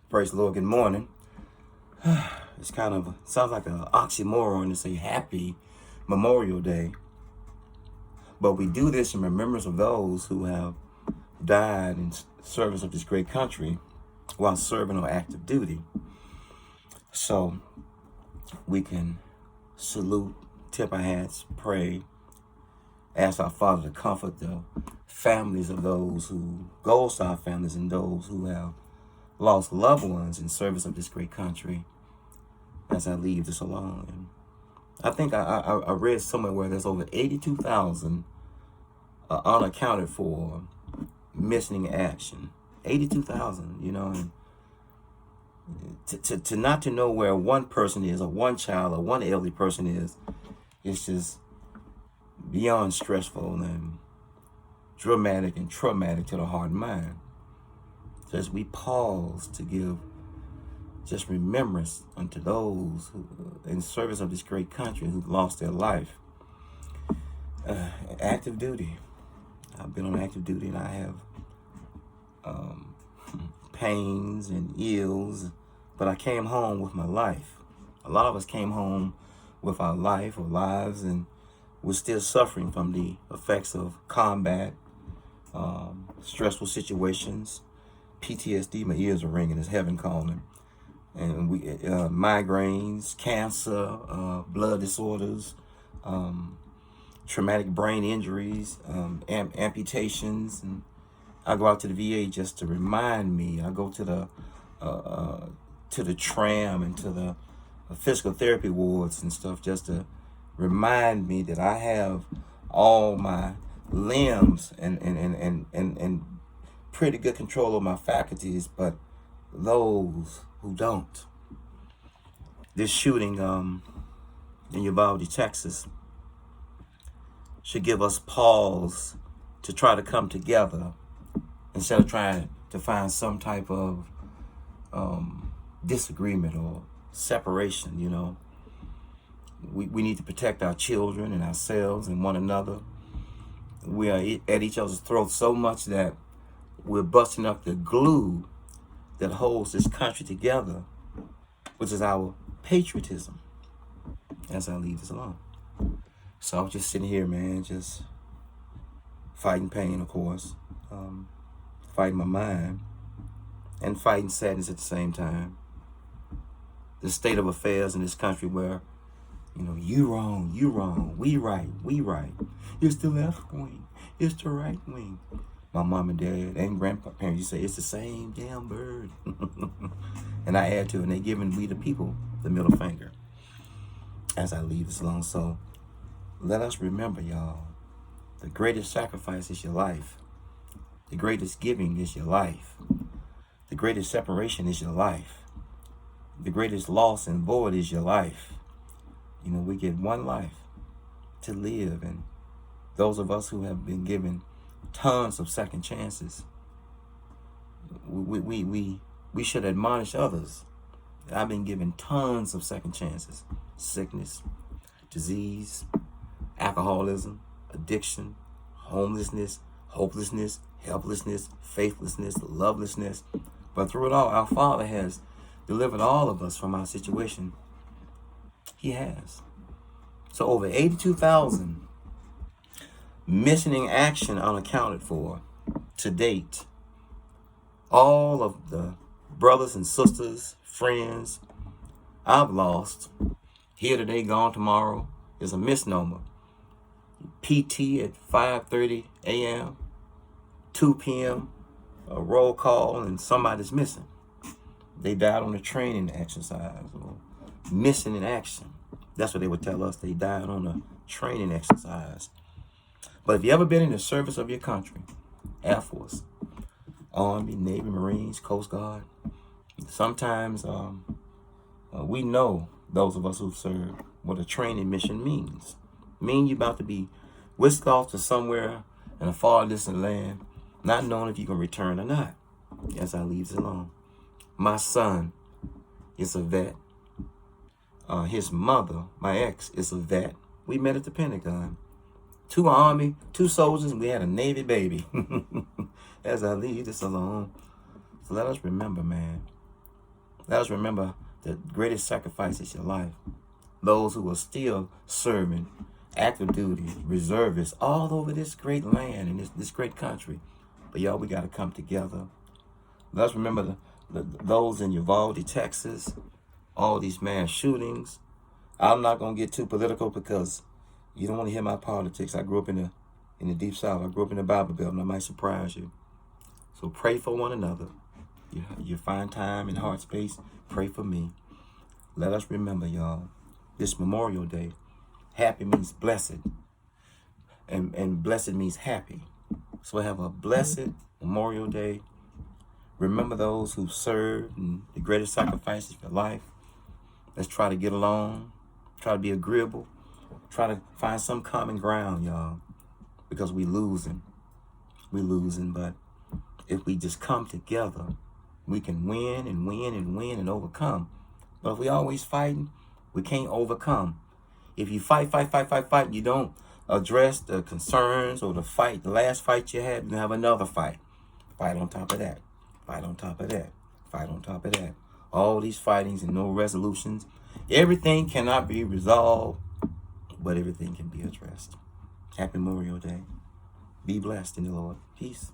Praise the Lord. Good morning. It's kind of sounds like an oxymoron to say happy Memorial Day, but we do this in remembrance of those who have died in service of this great country while serving on active duty. So we can salute, tip our hats, pray, ask our Father to comfort the families of those who, Gold Star families, and those who have lost loved ones in service of this great country as I leave this alone. And I think I read somewhere where there's over 82,000 unaccounted for missing in action. 82,000, and to not to know where one person is, or one child, or one elderly person is, it's just beyond stressful and dramatic and traumatic to the heart and mind. So as we pause to give just remembrance unto those who, in service of this great country, who lost their life. Active duty. I've been on active duty, and I have pains and ills, but I came home with my life. A lot of us came home with our life or lives, and we're still suffering from the effects of combat, stressful situations, PTSD. My ears are ringing. It's heaven calling. And we migraines, cancer, blood disorders, traumatic brain injuries, amputations, and I go out to the VA just to remind me. I go to the tram and to the physical therapy wards and stuff just to remind me that I have all my limbs and pretty good control of my faculties, but those who don't. This shooting in Uvalde, Texas, should give us pause to try to come together instead of trying to find some type of disagreement or separation. We need to protect our children and ourselves and one another. We are at each other's throats so much that we're busting up the glue that holds this country together, which is our patriotism, as I leave this alone. So I'm just sitting here, man, just fighting pain, of course, fighting my mind, and fighting sadness at the same time. The state of affairs in this country where, you wrong, we right. It's the left wing, it's the right wing. My mom and dad and grandparents, you say it's the same damn bird. And I add to it, and they giving we the people the middle finger as I leave this alone. So let us remember, y'all, the greatest sacrifice is your life. The greatest giving is your life. The greatest separation is your life. The greatest loss and void is your life. We get one life to live, and those of us who have been given tons of second chances, we should admonish others. I've been given tons of second chances. Sickness, disease, alcoholism, addiction, homelessness, hopelessness, helplessness, faithlessness, lovelessness. But through it all, our Father has delivered all of us from our situation. He has. So over 82,000 missing in action unaccounted for to date. All of the brothers and sisters, friends I've lost, here today, gone tomorrow, is a misnomer. PT at 5:30 a.m., 2 p.m., a roll call, and somebody's missing. They died on a training exercise or missing in action. That's what they would tell us. They died on a training exercise. But if you ever been in the service of your country, Air Force, Army, Navy, Marines, Coast Guard, sometimes we know, those of us who've served, what a training mission means. You're about to be whisked off to somewhere in a far distant land, not knowing if you can return or not, as I leave it alone. My son is a vet. His mother, my ex, is a vet. We met at the Pentagon. 2 Army, 2 soldiers, and we had a Navy baby. As I leave this alone. So let us remember, man, Let us remember the greatest sacrifice is your life. Those who are still serving active duty, reservists, all over this great land and this great country. But y'all, we got to come together. Let's remember those in Uvalde, Texas, all these mass shootings. I'm not going to get too political because you don't want to hear my politics. I grew up in the Deep South. I grew up in the Bible Belt, and I might surprise you. So pray for one another. You find time and heart space, pray for me. Let us remember, y'all, this Memorial Day. Happy means blessed, and blessed means happy. So have a blessed Memorial Day. Remember those who served and the greatest sacrifices for life. Let's try to get along, try to be agreeable, try to find some common ground, y'all, because we losing, but if we just come together, we can win and win and win and overcome. But if we always fighting, we can't overcome. If you fight, you don't address the concerns or the last fight you had, you have another fight. Fight on top of that. Fight on top of that. Fight on top of that. All these fightings and no resolutions. Everything cannot be resolved, but everything can be addressed. Happy Memorial Day. Be blessed in the Lord. Peace.